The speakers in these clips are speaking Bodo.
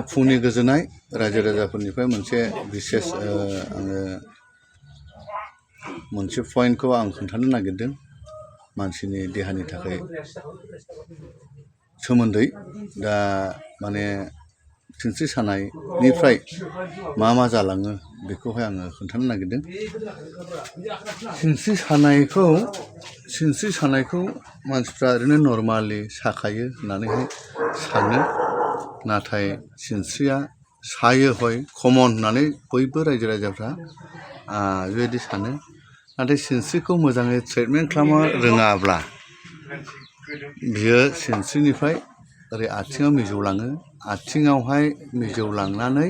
फुंनि गोजोननाय रायजो राजाफोरनिफ्राय मोनसे बिसेस आङो मोनसे पइन्टखौ आं खोन्थानो नागिरदों मानसिनि देहानि थाखाय सोमोन्दै दा माने सिनस्रि सानायनिफ्राय मा जालाङो बेखौहाय आङो खोन्थानो नागिरदों। सिनस्रि सानायखौ मानसिफ्रा ओरैनो नर्मालि साखायो होननानैहाय सानो, नाथाय सिनस्रिया सायो हय कमन होननानै बयबो रायजो राजाफ्रा बेबायदि सानो। नाथाय सिनस्रिखौ मोजाङै ट्रिटमेन्ट खालामनो रोङाब्ला बियो सिनस्रिनिफ्राय ओरै आथिङाव मिजौलाङो, आथिङावहाय मिजौलांनानै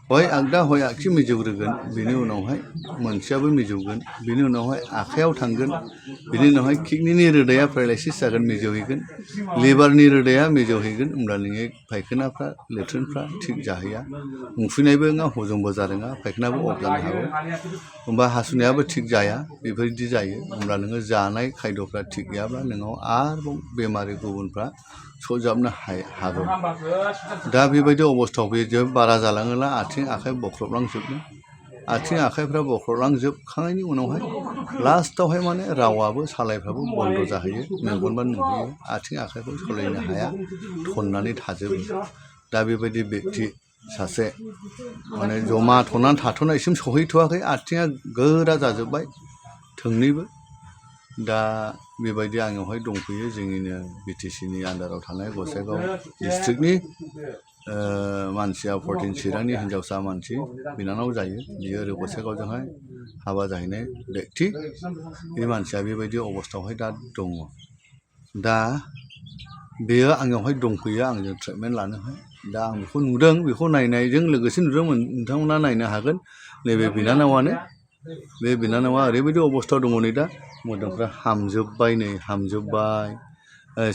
हय आगदा हय आगसि मिजौग्रोगोन, बेनि उनावहाय मोनसेयाबो मिजौगोन, बेनि उनावहाय आखाइयाव थांगोन, बेनि उनावहाय किडनिनि रोदाया पेरालाइसिस जागोन, मिजौहैगोन, लिभारनि रोदाया मिजौहैगोन, होमब्ला नोंनि फायखानाफ्रा लेट्रिनफ्रा थिग जाहैया, उखैनायबो नङा, हजमबो जानाय नङा, फायखानाबो अफ जानो हागौ, होमबा हासुनायाबो थिग जाया, बेफोरबायदि जायो। होमब्ला नोङो जानाय खायद'फ्रा थिग गैयाब्ला नोंनाव आरोबाव बेमारि गुबुनफ्रा सौजाबनो हागौ। दा बेबायदि अबस्थायाव बे बारा जालाङोब्ला आथिं आखाइ बख्रबलांजोबो, आथिं आखाइफ्रा बख्रबलांजोबखांनायनि उनावहाय लास्टआवहाय माने रावाबो सालायफ्राबो बन्द' जाहैयो, मेगनबा नुहैयो, आथिं आखाइखौ सोलायनो हाया, थननानै थाजोबो। दा बेबायदि बेक्ति सासे माने जमा थनानै थाथ'नायसिम सहैथ'वाखै, आथिङा गोरा जाजोब्बाय थोंनैबो। दा बेबायदि आंनावहाय दंफैयो जोंनिनो बिटिसिनि आन्दाराव थानाय गसाइगाव डिस्ट्रिक्टनि मानसिया 14 चिरांनि हिन्जावसा मानसि बिनानाव जायो, बियो ओरै गसाइगावजोंहाय हाबा जाहैनाय बेक्ति। बे मानसिया बेबायदि अबस्थायावहाय दा दङ। दा बेयो आंनावहाय दंफैयो आंजों ट्रिटमेन्ट लानोहाय। दा आं बेखौ नुदों, बेखौ नायनायजों लोगोसे नुदों, नोंथांमोना नायनो हागोन। नैबे बिनानावानो, बे बिनानावा ओरैबायदि अबस्थायाव दङ नै दा, मोदोमफ्रा हामजोब्बाय, नै हामजोब्बाय,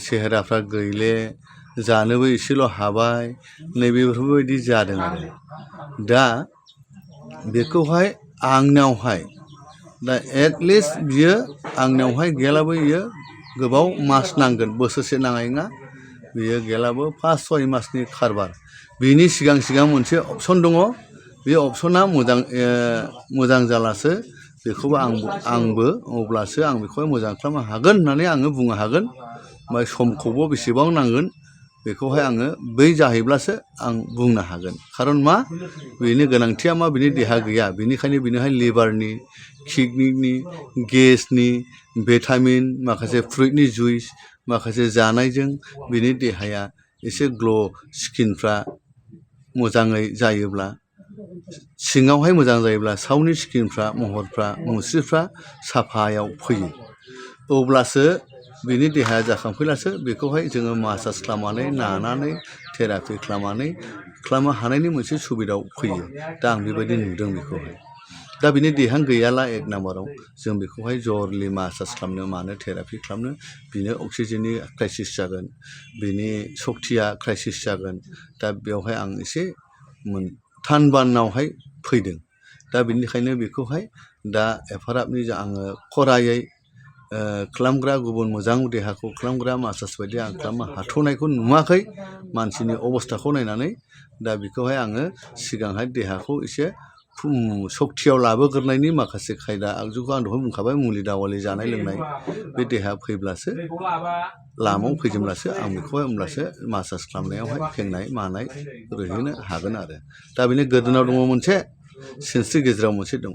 सेहेराफ्रा गैले, जानोबो एसेल' हाबाय, नैबेफोरबायदि जादों आरो। दा बेखौहाय आंनावहाय दा एटलिस्ट बियो आंनावहाय गैयालाबो बियो गोबाव मास नांगोन, बोसोरसे नांनाय नङा, बियो गैयालाबो 5-6 मासनि खारबार। बिनि सिगां मोनसे अपसन दङ, बे अपसना मोजां जालासो बेखौबो आंबो अब्लासो आं बेखौहाय मोजां खालामनो हागोन होननानै आङो बुंनो हागोन। ओमफ्राय समखौबो बेसेबां नांगोन बेखौहाय आङो बै जाहैब्लासो आं बुंनो हागोन। खारन मा, बेनि गोनांथिया मा, बिनि देहा गैया, बेनिखायनो बिनोहाय लिभारनि, किडनिनि, गेसनि, भिटामिन, माखासे फ्रुइटनि जुइस, माखासे जानायजों बिनि देहाया एसे ग्ल' स्किनफ्रा मोजाङै जायोब्ला, सिङावहाय मोजां जायोब्ला साउनि स्किनफ्रा, महरफ्रा, मुस्रिफ्रा साफायाव फैयो, अब्लासो बिनि देहाया जाखांफैब्लासो बेखौहाय जोङो मासाज खालामनानै, नानानै, थेरापि खालामनो हानायनि मोनसे सुबिदायाव फैयो। दा आं बेबायदि नुदों बेखौहाय। दा बिनि देहायानो गैयाला एक नाम्बाराव जों बेखौहाय जरलि मासाज खालामनो, मानो थेरापि खालामनो, बिनो अक्सिजेननि क्राइसिस जागोन, बिनि सक्तिया क्राइसिस जागोन। दा बेवहाय आं एसे थानबानावहाय फैदों। दा बेनिखायनो बेखौहाय दा एफाराबनि आङो खरायै खालामग्रा, गुबुन मोजां देहाखौ खालामग्रा मासाज बायदि आं खालामनो हाथ'नायखौ नुवाखै मानसिनि अबस्थाखौ नायनानै। दा बेखौहाय आङो सिगांहाय देहाखौ एसे सक्तियाव लाबोग्रोनायनि माखासे खायदा आगजुखौ आं दहाय बुंखाबाय, मुलि दावालि जानाय लोंनाय, बे देहाया फैब्लासो, लामायाव फैजेनब्लासो आं बेखौहाय होमब्लासो मासाज खालामनायावहाय फेंनाय मानाय रोहोनो हागोन आरो। दा बेनि गोदोनायाव दङ मोनसे, सिनस्रि गेजेराव मोनसे दं।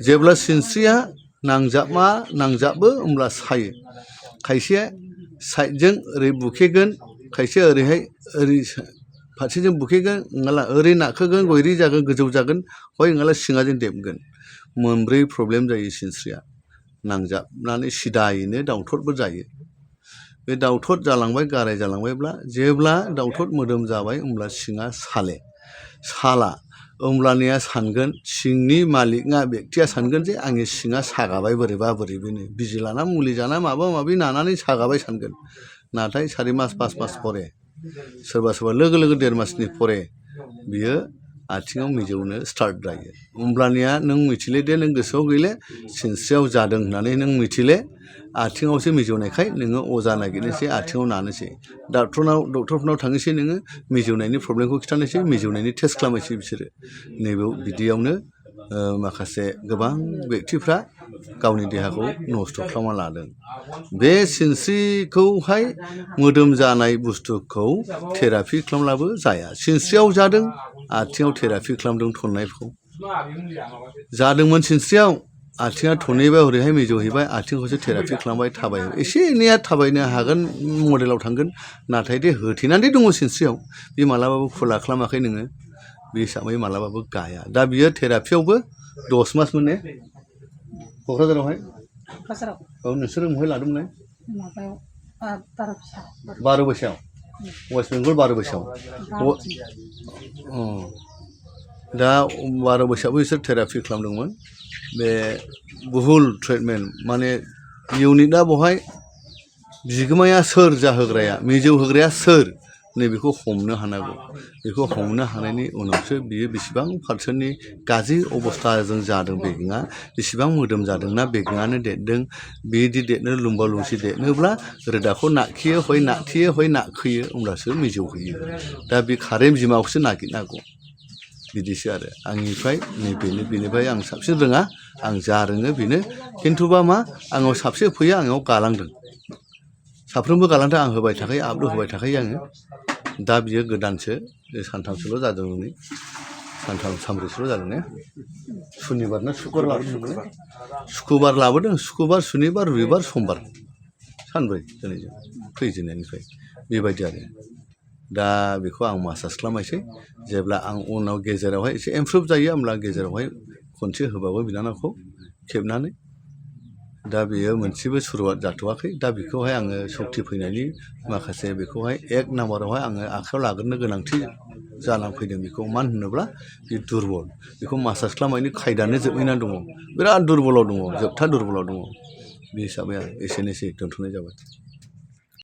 जेब्ला सिनस्रिया नांजाबो होमब्ला सायो, खायसे साइडजों ओरै बुखेगोन, खायसे ओरैहाय ओरै फारसेजों बुखेगोन, नङाब्ला ओरै नारखोगोन, गयरि जागोन, गोजौ जागोन, हय नङाब्ला सिङाजों देबगोन। मोनब्रै प्रब्लेम जायो सिनस्रिया नांजाबनानै सिदायैनो दावथदबो जायो। बे दावथद जालांबाय, गाराय जालांबायब्ला, जेब्ला दावथद मोदोम जाबाय होमब्ला सिङा साला, होमब्लानिया सानगोन, सिंनि मालिकआ, बेक्तिया सानगोन जे आंनि सिङा सागाबाय बोरैबा बोरैबिनो, बिजि लाना, मुलि जाना, माबा माबि नानानै सागाबाय सानगोन। नाथाय 4 मास 5 मास परे, सोरबा लोगो 1.5 मासनि परे बियो आथिङाव मिजौनो स्टार्ट जायो होमब्लानिया नों मिथिले दे नों गोसोआव गैले सिनस्रियाव जादों होननानै नों मिथिले आथिङावसो मिजौनायखाय नोङो अजा नागिरनोसै आथिङाव नानोसै डक्टरफोरनाव थांनोसै नोङो मिजौनायनि प्रब्लेमखौ खिथानोसै मिजौनायनि टेस्ट खालामनोसै बिसोरो नैबेयाव बिदियावनो माखासे गोबां बेक्तिफ्रा गावनि देहाखौ नस्थ' खालामना लादों बे सिनस्रिखौहाय मोदोम जानाय बुस्थुखौ थेरापि खालामब्लाबो जाया सिनस्रियाव जादों आथिङाव थेरापि खालामदों थन्नायखौ जादोंमोन सिनस्रियाव आथिङा थनैबा ओरैहाय मिजौहैबाय आथिंखौसो थेरापि खालामबाय थाबाय एसे एनैया थाबायनो हागोन मडेलाव थांगोन नाथाय दे होथेनानै दङ सिनस्रियाव बे मालाबाबो खुला खालामाखै नोङो बे हिसाबै मालाबाबो गाया दा बियो थेरापियावबो 10 मास मोन ने क'क्राझारावहाय औ नोंसोरो बहाय लादोंमोन माबायाव 12 बोसोराव वेस्ट बेंगल 12 बोसोराव दा 12 बोसोरावबो बिसोर थेरापि खालामदोंमोन बे बुहुल ट्रिटमेन्ट माने इउनिटआ बहाय बिगोमाया सोर जाहोग्राया मिजौ होग्राया सोर नैबेखौ हमनो हानांगौ बेखौ हमनो हानायनि उनावसो बियो बेसेबां पारसेन्टनि गाज्रि अबस्थाजों जादों बेगेङा बेसेबां मोदोम जादोंना बेगेङानो देरदों बिदि देरनो लुंबा लुंसि देरनोब्ला रोदाखौ नारखियो हय नारथेयो हय नारखोयो होमब्लासो मिजौहैयो दा बे खारै बिमाखौसो नागिरनांगौ बिदिसो आरो आंनिफ्राय बेनिफ्राय आं साबसिन रोङा आं जा रोङो बेनो खिन्थुबा मा आंनाव साबसे फैयो आंनाव गालांदों साफ्रोमबो गालांदों आं होबाय थाखायो आपल'ड होबाय थाखायो आङो दा बियो गोदानसो सानथामसोल' जादों नै सानथाम सानब्रैसोल' जादों ने सुनिबार ना शुक्रुबार लाबोदों शुक्रुबार लाबोदों शुक्रुबार सुनिबार रबिबार समबार सानब्रै दिनैजों फैजेननायनिफ्राय बेबायदि आरो दा बेखौ आं मासाज खालामनोसै जेब्ला आं उनाव गेजेरावहाय एसे इमप्रुभ जायो होमब्ला गेजेरावहाय खनसे होबावो बिनानावखौ खेबनानै दा बेयो मोनसेबो सुरुवात जाथ'वाखै दा बेखौहाय आङो सक्ति फैनायनि माखासे बेखौहाय 1 नाम्बारावहाय आङो आखायाव लाग्रोनो गोनांथि जानानै फैदों बेखौ मानो होनोब्ला बे दुरबल बेखौ मासाज खालामनायनि खायदानो जोबहैनानै दङ बिराद दुरबलाव दङ जोबथा दुरबलाव दङ बे हिसाबै आं एसेनोसै दोनथ'नाय जाबाय